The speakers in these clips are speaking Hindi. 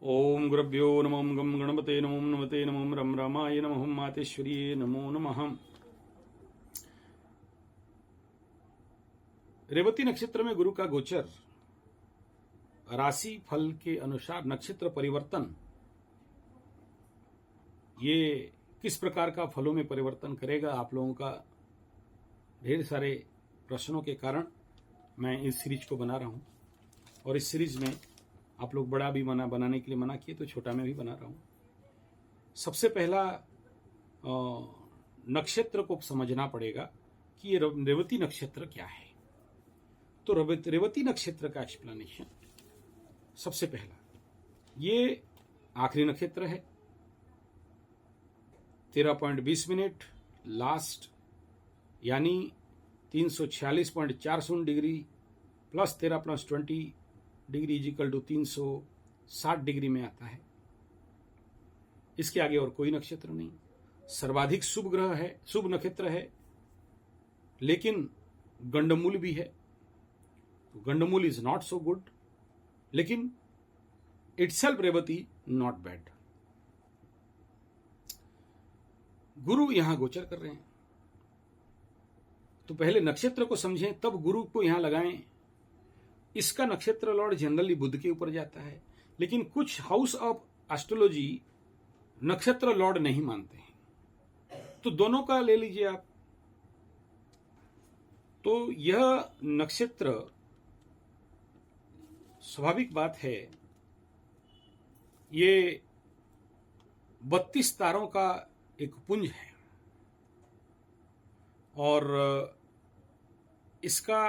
ओम गुरुभ्यो नमो गम गणपते नमो नमते नमो रम रामाय नमः मातेश्वरी नमो नमः। रेवती नक्षत्र में गुरु का गोचर राशि फल के अनुसार नक्षत्र परिवर्तन ये किस प्रकार का फलों में परिवर्तन करेगा, आप लोगों का ढेर सारे प्रश्नों के कारण मैं इस सीरीज को बना रहा हूं। और इस सीरीज में आप लोग बड़ा भी बनाने के लिए मना किए तो छोटा में भी बना रहा हूं। सबसे पहला नक्षत्र को समझना पड़ेगा कि ये रेवती नक्षत्र क्या है। तो रेवती नक्षत्र का एक्सप्लेनेशन सबसे पहला, ये आखिरी नक्षत्र है, 13.20 लास्ट, यानी 346.40 डिग्री प्लस 13 प्लस 20 डिग्री इजिकल टू 360 डिग्री में आता है। इसके आगे और कोई नक्षत्र नहीं। सर्वाधिक शुभ ग्रह है, शुभ नक्षत्र है, लेकिन गंडमूल भी है। तो गंडमूल इज नॉट सो गुड, लेकिन इटसेल्फ रेवती नॉट बैड। गुरु यहां गोचर कर रहे हैं, तो पहले नक्षत्र को समझें तब गुरु को यहां लगाएं। इसका नक्षत्र लॉर्ड जनरली बुध के ऊपर जाता है, लेकिन कुछ हाउस ऑफ एस्ट्रोलॉजी नक्षत्र लॉर्ड नहीं मानते हैं, तो दोनों का ले लीजिए आप। तो यह नक्षत्र, स्वाभाविक बात है, ये 32 तारों का एक पुंज है और इसका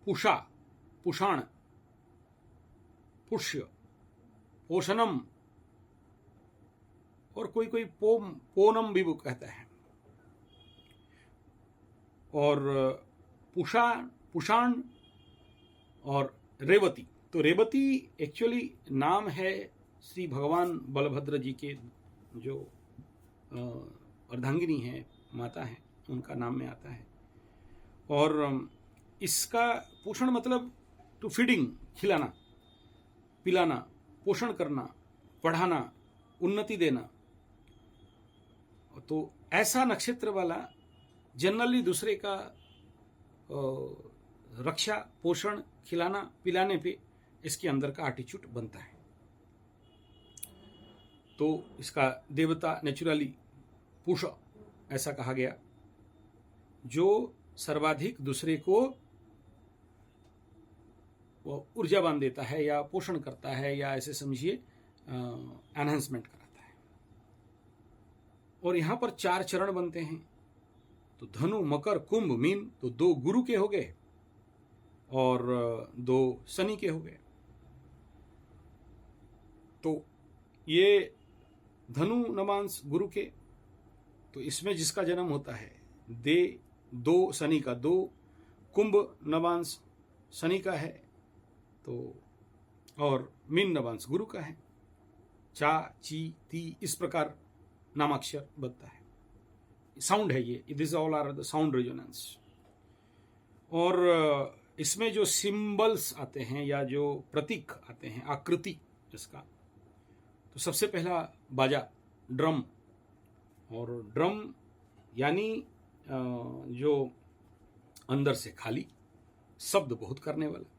पुषाण, पुष्य, पोषणम और कोई पोनम भी वो कहता है। और पुषाण और रेवती, तो रेवती एक्चुअली नाम है श्री भगवान बलभद्र जी के जो अर्धांगिनी है, माता है, उनका नाम में आता है। और इसका पोषण मतलब टू फीडिंग, खिलाना पिलाना, पोषण करना, पढ़ाना, उन्नति देना। तो ऐसा नक्षत्र वाला जनरली दूसरे का रक्षा, पोषण, खिलाना पिलाने पे इसके अंदर का एटीट्यूड बनता है। तो इसका देवता नेचुरली पुष ऐसा कहा गया, जो सर्वाधिक दूसरे को ऊर्जावान देता है या पोषण करता है, या ऐसे समझिए एनहांसमेंट कराता है। और यहां पर 4 चरण बनते हैं, तो धनु, मकर, कुंभ, मीन, तो 2 गुरु के हो गए और 2 शनि के हो गए। तो ये धनु नवांश गुरु के, तो इसमें जिसका जन्म होता है 2 शनि का, 2 कुंभ नवांश शनि का है, तो और मीन नवांश गुरु का है। चा, ची, ती, इस प्रकार नामाक्षर बनता है। साउंड है ये, this all are the sound resonance. और इसमें जो सिंबल्स आते हैं या जो प्रतीक आते हैं, आकृति इसका, तो सबसे पहला बाजा, ड्रम। और ड्रम यानी जो अंदर से खाली, शब्द बहुत करने वाला,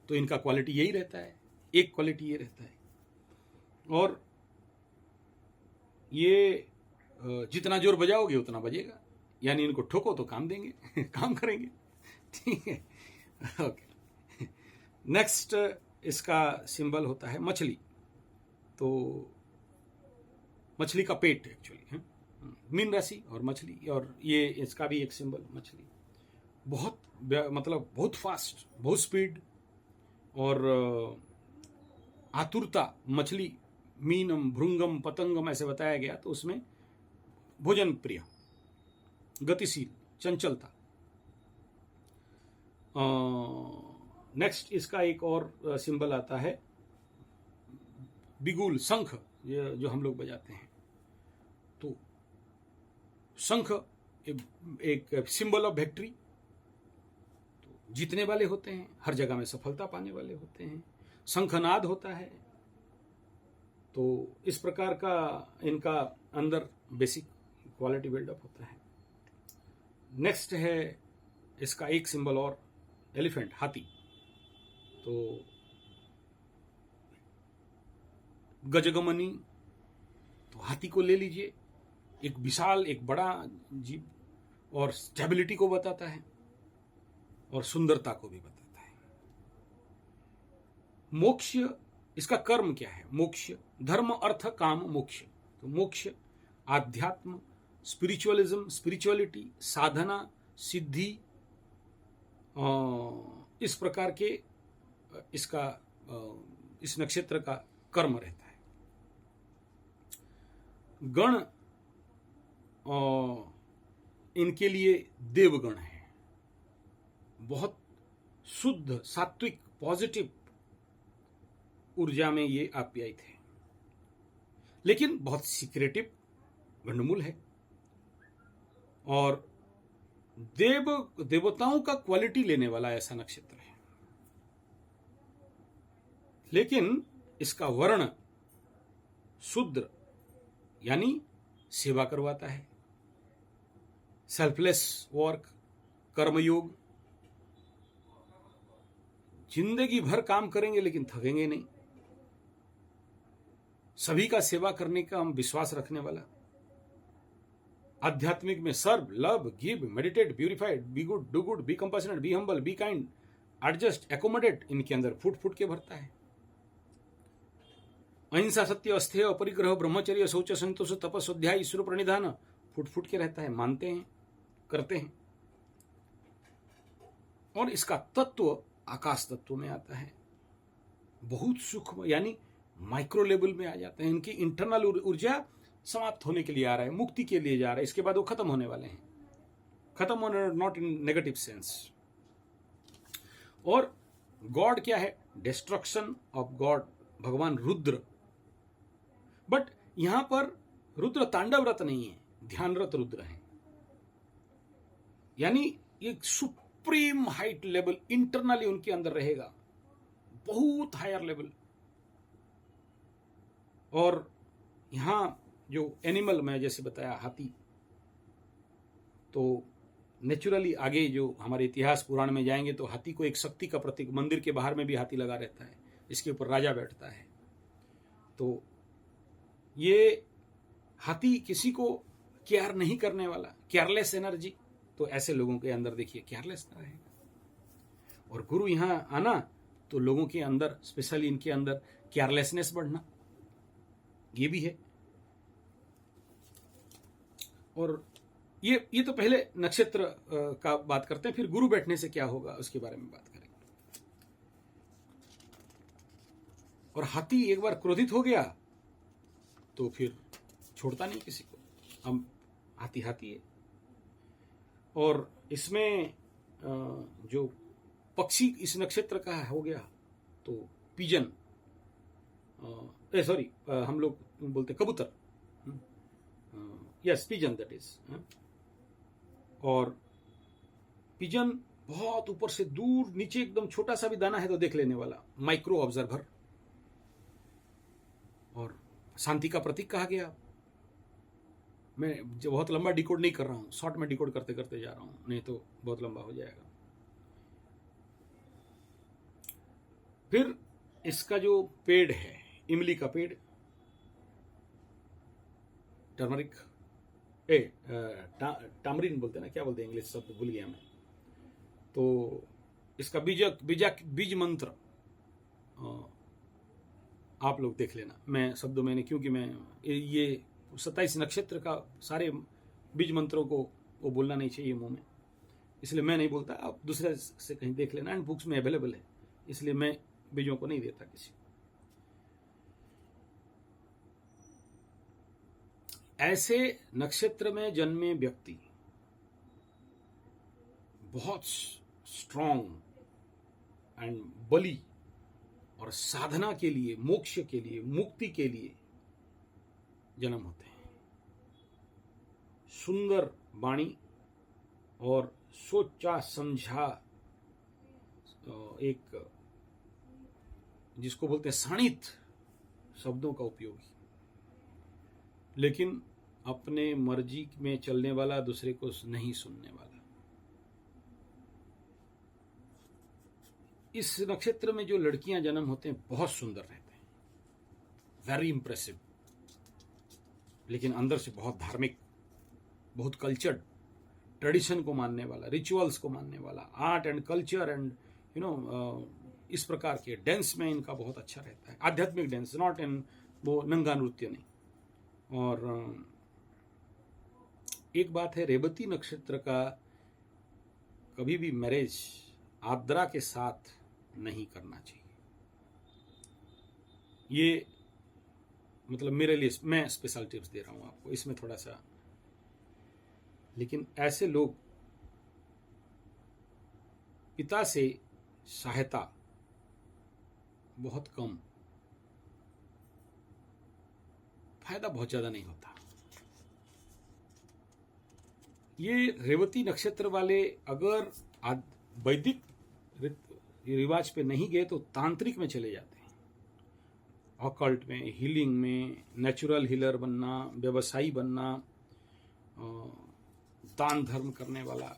तो इनका क्वालिटी यही रहता है, एक क्वालिटी ये रहता है। और ये जितना जोर बजाओगे उतना बजेगा, यानी इनको ठोको तो काम देंगे काम करेंगे, ठीक है। ओके, नेक्स्ट इसका सिंबल होता है मछली। तो मछली का पेट एक्चुअली है, मीन राशि और मछली, और ये इसका भी एक सिंबल मछली। बहुत मतलब बहुत फास्ट, बहुत स्पीड और आतुरता। मछली मीनम, भृंगम, पतंगम ऐसे बताया गया, तो उसमें भोजन प्रिय, गतिशील, चंचलता। नेक्स्ट इसका एक और सिंबल आता है बिगुल, शंख, जो हम लोग बजाते हैं। तो शंख एक सिंबल ऑफ विक्ट्री, तो जीतने वाले होते हैं, हर जगह में सफलता पाने वाले होते हैं। शंखनाद होता है, तो इस प्रकार का इनका अंदर बेसिक क्वालिटी बिल्डअप होता है। नेक्स्ट है इसका एक सिंबल और, एलिफेंट, हाथी। तो गजगमनी, तो हाथी को ले लीजिए, एक विशाल, एक बड़ा जीव, और स्टेबिलिटी को बताता है और सुंदरता को भी बताता है। मोक्ष, इसका कर्म क्या है? मोक्ष, धर्म अर्थ काम मोक्ष। तो मोक्ष आध्यात्म, स्पिरिचुअलिज्म, स्पिरिचुअलिटी, साधना, सिद्धि, इस प्रकार के इसका इस नक्षत्र का कर्म रहता है। गण इनके लिए देवगण है, बहुत शुद्ध, सात्विक, पॉजिटिव ऊर्जा में ये आप्यायित है, लेकिन बहुत सीक्रेटिव, गंडमूल है। और देवताओं का क्वालिटी लेने वाला ऐसा नक्षत्र है, लेकिन इसका वर्ण शूद्र, यानी सेवा करवाता है, सेल्फलेस वर्क, कर्मयोग, जिंदगी भर काम करेंगे लेकिन थकेंगे नहीं, सभी का सेवा करने का हम विश्वास रखने वाला, आध्यात्मिक में serve, love, give, meditate, purified, be good, do good, be compassionate, be humble, be kind, adjust, accommodate, इनके अंदर फुट फुट के भरता है। अहिंसा, सत्य, अस्थेय, अपरिग्रह, ब्रह्मचर्य, शौच, संतोष, तपस, स्वाध्याय, ईश्वर प्रणिधान, फुट फुट के रहता है, मानते हैं, करते हैं। और इसका तत्व आकाश तत्व में आता है, बहुत सूक्ष्म, यानी माइक्रो लेवल में आ जाते हैं। इनकी इंटरनल ऊर्जा समाप्त होने के लिए आ रहा है, मुक्ति के लिए जा रहा है, इसके बाद वो खत्म होने वाले हैं, खत्म होने, नॉट इन नेगेटिव सेंस। और गॉड क्या है? डिस्ट्रक्शन ऑफ गॉड, भगवान रुद्र। बट यहां पर रुद्र तांडवरत नहीं है, ध्यानरत रुद्र है, यानी एक सुप्रीम हाइट लेवल इंटरनली उनके अंदर रहेगा, बहुत हायर लेवल। और यहां जो एनिमल मैं जैसे बताया, हाथी, तो नेचुरली आगे जो हमारे इतिहास पुराण में जाएंगे तो हाथी को एक शक्ति का प्रतीक, मंदिर के बाहर में भी हाथी लगा रहता है, इसके ऊपर राजा बैठता है। तो ये हाथी किसी को केयर नहीं करने वाला, केयरलेस एनर्जी, तो ऐसे लोगों के अंदर देखिए केयरलेस ना रहेगा। और गुरु यहां आना तो लोगों के अंदर, स्पेशली इनके अंदर केयरलेसनेस बढ़ना, ये भी है। और ये तो पहले नक्षत्र का बात करते हैं, फिर गुरु बैठने से क्या होगा उसके बारे में बात करेंगे। और हाथी एक बार क्रोधित हो गया तो फिर छोड़ता नहीं किसी को, हम हाथी हाथी है। और इसमें जो पक्षी इस नक्षत्र का हो गया तो पिजन, सॉरी हम लोग बोलते कबूतर, यस पिजन दैट इज। और पिजन बहुत ऊपर से दूर नीचे, एकदम छोटा सा भी दाना है तो देख लेने वाला, माइक्रो ऑब्जर्वर। और शांति का प्रतीक कहा गया। मैं जो बहुत लंबा डिकोड नहीं कर रहा हूं, शॉर्ट में डिकोड करते करते जा रहा हूं, नहीं तो बहुत लंबा हो जाएगा। फिर इसका जो पेड़ है, इमली का पेड़, टर्मरिक, टामरिन बोलते हैं ना, क्या बोलते हैं इंग्लिश शब्द भूल गया मैं। तो इसका बीज मंत्र आप लोग देख लेना, मैं शब्दों में नहीं, क्योंकि मैं ये 27 नक्षत्र का सारे बीज मंत्रों को वो बोलना नहीं चाहिए मुंह में, इसलिए मैं नहीं बोलता, आप दूसरे से कहीं देख लेना, एंड बुक्स में अवेलेबल है, इसलिए मैं बीजों को नहीं देता किसी को। ऐसे नक्षत्र में जन्मे व्यक्ति बहुत स्ट्रॉन्ग एंड बली, और साधना के लिए, मोक्ष के लिए, मुक्ति के लिए जन्म होते हैं। सुंदर वाणी और सोचा समझा, एक जिसको बोलते हैं शाणित, शब्दों का उपयोगी, लेकिन अपने मर्जी में चलने वाला, दूसरे को नहीं सुनने वाला। इस नक्षत्र में जो लड़कियां जन्म होते हैं बहुत सुंदर रहते हैं, वेरी इंप्रेसिव, लेकिन अंदर से बहुत धार्मिक, बहुत कल्चर्ड, ट्रेडिशन को मानने वाला, रिचुअल्स को मानने वाला, आर्ट एंड कल्चर एंड इस प्रकार के डांस में इनका बहुत अच्छा रहता है, आध्यात्मिक डांस, नॉट इन वो नंगा नृत्य नहीं। और एक बात है, रेवती नक्षत्र का कभी भी मैरिज आर्द्रा के साथ नहीं करना चाहिए। ये मतलब मेरे लिए, मैं स्पेशल टिप्स दे रहा हूं आपको इसमें थोड़ा सा, लेकिन ऐसे लोग पिता से सहायता बहुत कम, फायदा बहुत ज्यादा नहीं होता। ये रेवती नक्षत्र वाले अगर वैदिक रिवाज पे नहीं गए तो तांत्रिक में चले जाते हैं, ऑकल्ट में, हीलिंग में, नेचुरल हीलर बनना, व्यवसायी बनना, दान धर्म करने वाला,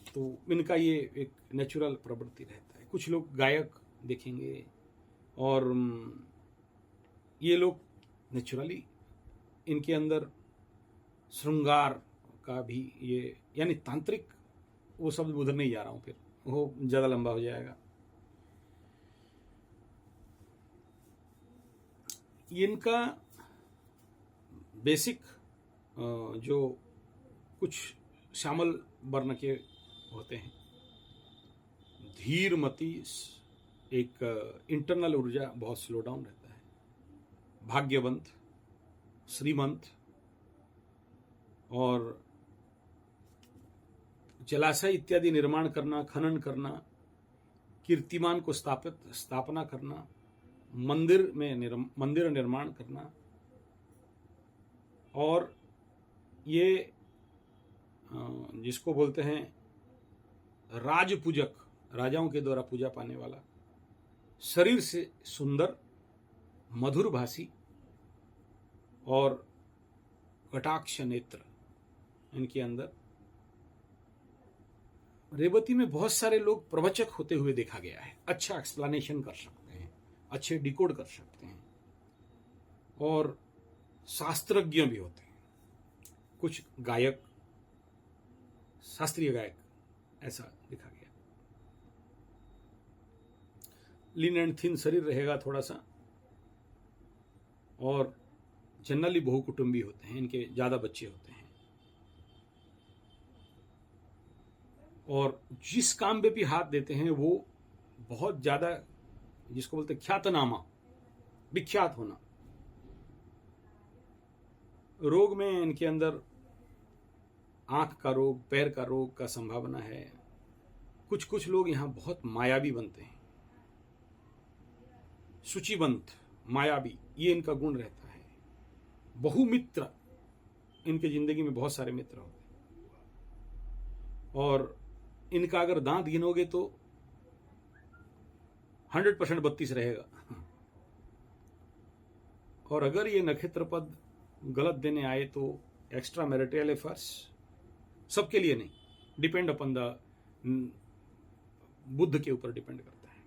तो इनका ये एक नेचुरल प्रवृत्ति रहता है। कुछ लोग गायक देखेंगे, और ये लोग नेचुरली इनके अंदर श्रृंगार का भी ये, यानी तांत्रिक, वो शब्द उधर नहीं जा रहा हूं, फिर वो ज्यादा लंबा हो जाएगा। इनका बेसिक जो कुछ श्यामल वर्ण के होते हैं, धीरमती, एक इंटरनल ऊर्जा बहुत स्लो डाउन रहता है, भाग्यवंत, श्रीमंत, और जलाशय इत्यादि निर्माण करना, खनन करना, कीर्तिमान को स्थापना करना, मंदिर निर्माण करना, और ये जिसको बोलते हैं राजपूजक, राजाओं के द्वारा पूजा पाने वाला, शरीर से सुंदर, मधुर भाषी और कटाक्ष नेत्र इनके अंदर। रेवती में बहुत सारे लोग प्रवचक होते हुए देखा गया है, अच्छा एक्सप्लेनेशन कर सकते हैं, अच्छे डिकोड कर सकते हैं, और शास्त्रज्ञ भी होते हैं, कुछ गायक, शास्त्रीय गायक, ऐसा देखा गया। लीन एंड थिन शरीर रहेगा थोड़ा सा, और जनरली बहुकुटुंबी होते हैं, इनके ज्यादा बच्चे होते हैं, और जिस काम पे भी हाथ देते हैं वो बहुत ज्यादा, जिसको बोलते हैं ख्यातनामा, विख्यात होना। रोग में इनके अंदर आंख का रोग, पैर का रोग का संभावना है। कुछ लोग यहां बहुत मायावी बनते हैं, शुचिवंत, मायावी, ये इनका गुण रहता है। बहुमित्र, इनके जिंदगी में बहुत सारे मित्र होते हैं, और इनका अगर दांत गिनोगे तो 100% 32 रहेगा। और अगर ये नक्षत्र पद गलत देने आए तो एक्स्ट्रा मैरिटल अफेयर्स, सबके लिए नहीं, डिपेंड अपन द बुद्ध के ऊपर डिपेंड करता है।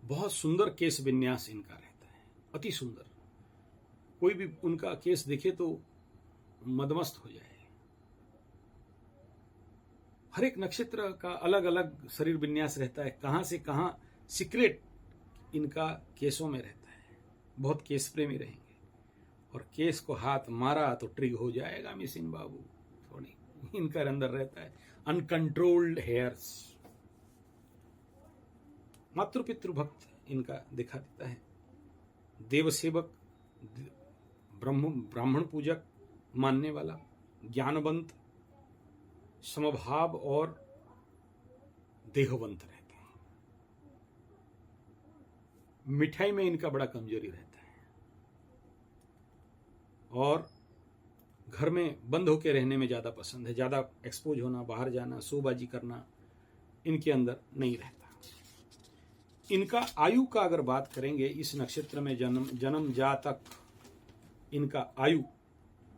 बहुत सुंदर केस विन्यास इनका रहता है, अति सुंदर, कोई भी उनका केस देखे तो मदमस्त हो जाए। हर एक नक्षत्र का अलग अलग शरीर विन्यास रहता है, कहां से कहां सीक्रेट इनका केसों में रहता है। बहुत केस प्रेमी रहेंगे, और केस को हाथ मारा तो ट्रिग हो जाएगा मिसिन बाबू, थोड़ी इनका अंदर रहता है। अनकंट्रोल्ड हेयर्स, मातृपितृ भक्त इनका दिखा देता है। देवसेवक, ब्राह्मण पूजक मानने वाला, ज्ञानवंत, समभाव और देहवंत रहते हैं। मिठाई में इनका बड़ा कमजोरी रहता है, और घर में बंद होकर रहने में ज्यादा पसंद है। ज्यादा एक्सपोज होना, बाहर जाना, शोबाजी करना इनके अंदर नहीं रहता। इनका आयु का अगर बात करेंगे, इस नक्षत्र में जन्म जातक इनका आयु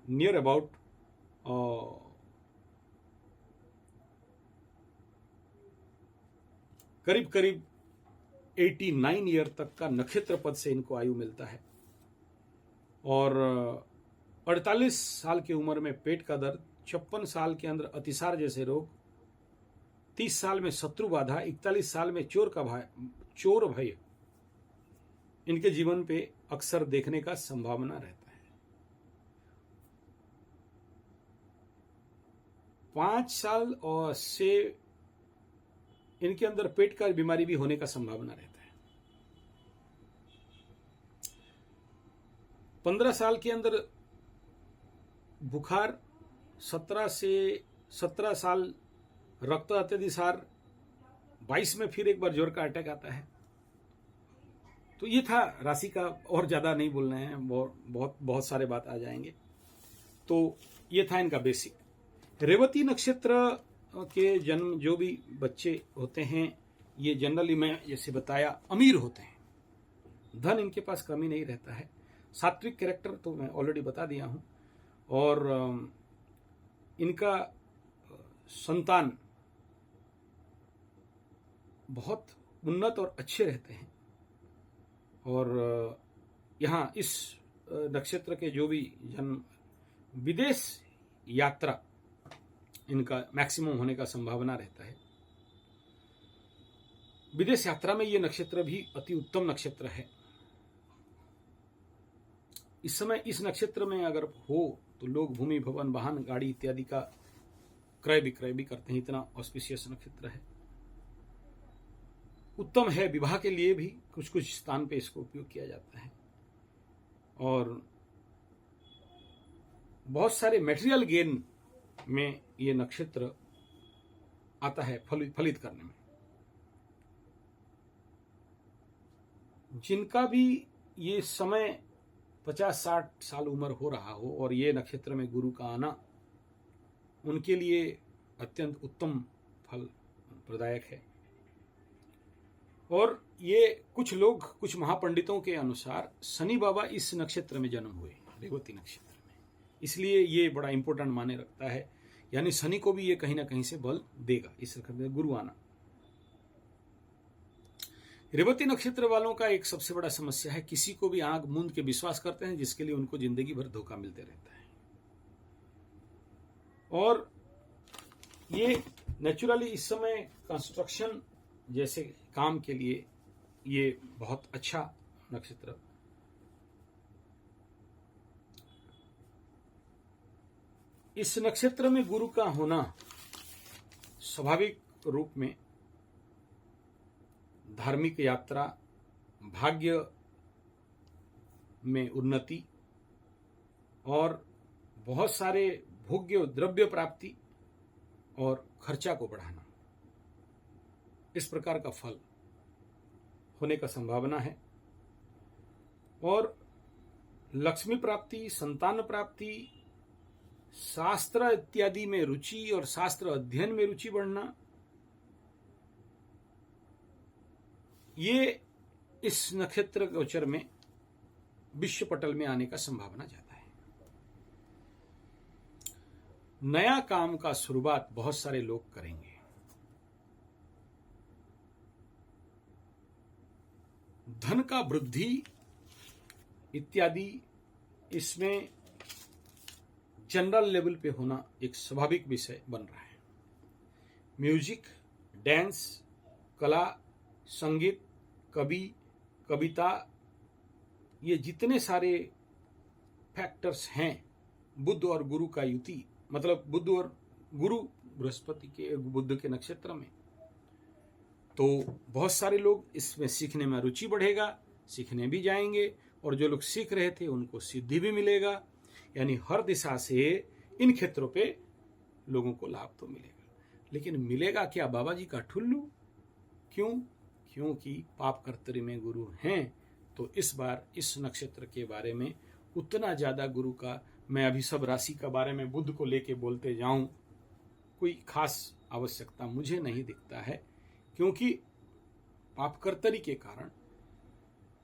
नियर अबाउट करीब करीब 89 ईयर तक का नक्षत्र पद से इनको आयु मिलता है। और 48 साल की उम्र में पेट का दर्द, 56 साल के अंदर अतिसार जैसे रोग, 30 साल में शत्रु बाधा, 41 साल में चोर भय इनके जीवन पे अक्सर देखने का संभावना रहता है। 5 साल और से इनके अंदर पेट का बीमारी भी होने का संभावना रहता है। 15 साल के अंदर बुखार, 17 साल रक्त अत्यधिसार, 22 में फिर एक बार जोर का अटैक आता है। तो ये था राशि का, और ज्यादा नहीं बोलना है, बहुत सारे बात आ जाएंगे। तो ये था इनका बेसिक। रेवती नक्षत्र के जन्म जो भी बच्चे होते हैं, ये जनरली मैं जैसे बताया अमीर होते हैं, धन इनके पास कमी नहीं रहता है। सात्विक कैरेक्टर तो मैं ऑलरेडी बता दिया हूं। और इनका संतान बहुत उन्नत और अच्छे रहते हैं। और यहाँ इस नक्षत्र के जो भी जन्म, विदेश यात्रा इनका मैक्सिमम होने का संभावना रहता है। विदेश यात्रा में ये नक्षत्र भी अति उत्तम नक्षत्र है। इस समय इस नक्षत्र में अगर हो तो लोग भूमि, भवन, वाहन, गाड़ी इत्यादि का क्रय विक्रय भी करते हैं। इतना ऑस्पिशियस नक्षत्र है, उत्तम है। विवाह के लिए भी कुछ कुछ स्थान पे इसको उपयोग किया जाता है। और बहुत सारे मटेरियल गेन में ये नक्षत्र आता है फलित करने में। जिनका भी ये समय 50-60 साल उम्र हो रहा हो और ये नक्षत्र में गुरु का आना उनके लिए अत्यंत उत्तम फल प्रदायक है। और ये कुछ लोग, कुछ महापंडितों के अनुसार शनि बाबा इस नक्षत्र में जन्म हुए, रेवती नक्षत्र में, इसलिए ये बड़ा इंपॉर्टेंट माने रखता है। यानी शनि को भी ये कहीं ना कहीं से बल देगा इस नक्षत्र में गुरु आना। रेवती नक्षत्र वालों का एक सबसे बड़ा समस्या है, किसी को भी आंख मूंद के विश्वास करते हैं, जिसके लिए उनको जिंदगी भर धोखा मिलते रहता है। और ये नेचुरली इस समय कंस्ट्रक्शन जैसे काम के लिए ये बहुत अच्छा नक्षत्र। इस नक्षत्र में गुरु का होना स्वाभाविक रूप में धार्मिक यात्रा, भाग्य में उन्नति और बहुत सारे भोग्य द्रव्य प्राप्ति और खर्चा को बढ़ाना, इस प्रकार का फल होने का संभावना है। और लक्ष्मी प्राप्ति, संतान प्राप्ति, शास्त्र इत्यादि में रुचि और शास्त्र अध्ययन में रुचि बढ़ना, ये इस नक्षत्र गोचर में विश्व पटल में आने का संभावना ज्यादा है। नया काम का शुरुआत बहुत सारे लोग करेंगे। धन का वृद्धि इत्यादि इसमें जनरल लेवल पे होना एक स्वाभाविक विषय बन रहा है। म्यूजिक, डांस, कला, संगीत, कवि, कविता, ये जितने सारे फैक्टर्स हैं, बुध और गुरु का युति, मतलब बुध और गुरु बृहस्पति के बुध के नक्षत्र में, तो बहुत सारे लोग इसमें सीखने में रुचि बढ़ेगा, सीखने भी जाएंगे। और जो लोग सीख रहे थे उनको सिद्धि भी मिलेगा। यानी हर दिशा से इन क्षेत्रों पे लोगों को लाभ तो मिलेगा। लेकिन मिलेगा क्या बाबा जी का ठुल्लू? क्यों? क्योंकि पाप कर्तरी में गुरु हैं। तो इस बार इस नक्षत्र के बारे में उतना ज्यादा गुरु का, मैं अभी सब राशि का बारे में बुध को लेके बोलते जाऊं, कोई खास आवश्यकता मुझे नहीं दिखता है। क्योंकि पापकर्तरी के कारण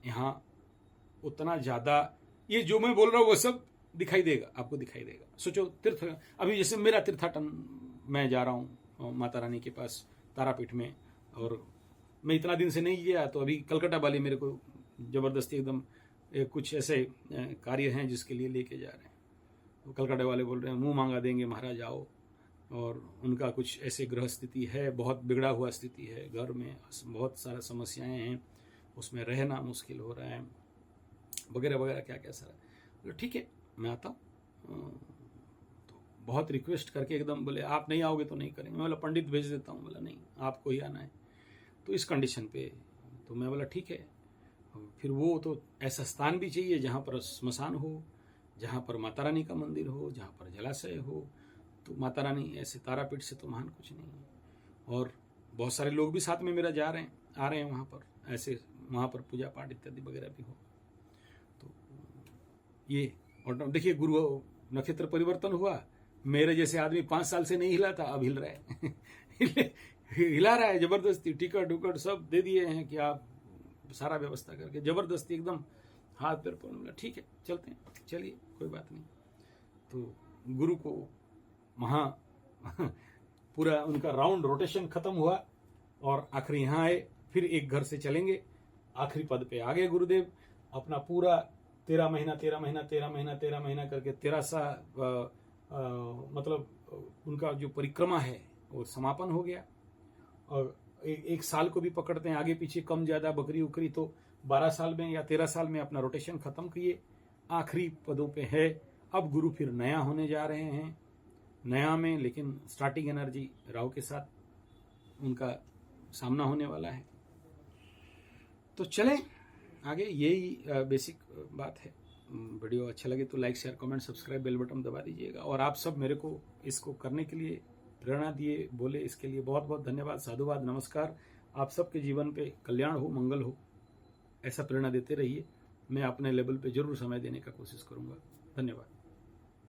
यहाँ उतना ज़्यादा ये जो मैं बोल रहा हूँ वो सब दिखाई देगा, आपको दिखाई देगा। सोचो तीर्थ, अभी जैसे मेरा तीर्थाटन मैं जा रहा हूँ माता रानी के पास तारापीठ में, और मैं इतना दिन से नहीं गया, तो अभी कलकत्ता वाले मेरे को ज़बरदस्ती एकदम कुछ ऐसे कार्य हैं जिसके लिए लेके जा रहे हैं। तो कलकत्ता वाले बोल रहे हैं मुंह मांगा देंगे महाराज आओ, और उनका कुछ ऐसे ग्रह स्थिति है, बहुत बिगड़ा हुआ स्थिति है, घर में बहुत सारा समस्याएं हैं, उसमें रहना मुश्किल हो रहा है वगैरह वगैरह, क्या क्या सारा। बोले ठीक है मैं आता हूँ। तो बहुत रिक्वेस्ट करके एकदम बोले आप नहीं आओगे तो नहीं करेंगे। मैं बोला पंडित भेज देता हूँ। बोला नहीं आपको ही आना है तो इस कंडीशन पे। तो मैं बोला ठीक है। फिर वो तो ऐसा स्थान भी चाहिए जहाँ पर स्मशान हो, जहाँ पर माता रानी का मंदिर हो, जहाँ पर जलाशय हो। तो माता रानी ऐसे तारापीठ से तो महान कुछ नहीं है। और बहुत सारे लोग भी साथ में मेरा जा रहे हैं, आ रहे हैं वहाँ पर, ऐसे वहाँ पर पूजा पाठ इत्यादि वगैरह भी हो। तो ये और देखिए गुरु नक्षत्र परिवर्तन हुआ, मेरे जैसे आदमी 5 साल से नहीं हिला था, अब हिल रहा है हिला रहा है जबरदस्ती, टिकट उकट सब दे दिए हैं कि आप सारा व्यवस्था करके जबरदस्ती एकदम हाथ पैर पर। बोला ठीक है चलते हैं, चलिए कोई बात नहीं। तो गुरु को वहाँ पूरा उनका राउंड रोटेशन खत्म हुआ और आखिरी यहाँ आए, फिर एक घर से चलेंगे, आखिरी पद पे आ गए गुरुदेव। अपना पूरा 13 महीना करके 13 सा मतलब उनका जो परिक्रमा है वो समापन हो गया। और एक साल को भी पकड़ते हैं आगे पीछे कम ज्यादा बकरी उकरी, तो 12 साल में या 13 साल में अपना रोटेशन खत्म किए, आखिरी पदों पे है। अब गुरु फिर नया होने जा रहे हैं, नया में लेकिन स्टार्टिंग एनर्जी राहु के साथ उनका सामना होने वाला है। तो चलें आगे, यही बेसिक बात है। वीडियो अच्छा लगे तो like share comment subscribe bell button दबा दीजिएगा। और आप सब मेरे को इसको करने के लिए प्रेरणा दिए, बोले, इसके लिए बहुत बहुत धन्यवाद, साधुवाद, नमस्कार। आप सबके जीवन पे कल्याण हो, मंगल हो, ऐसा प्रेरणा देते रहिए। मैं अपने लेवल पे जरूर समय देने का कोशिश करूंगा। धन्यवाद।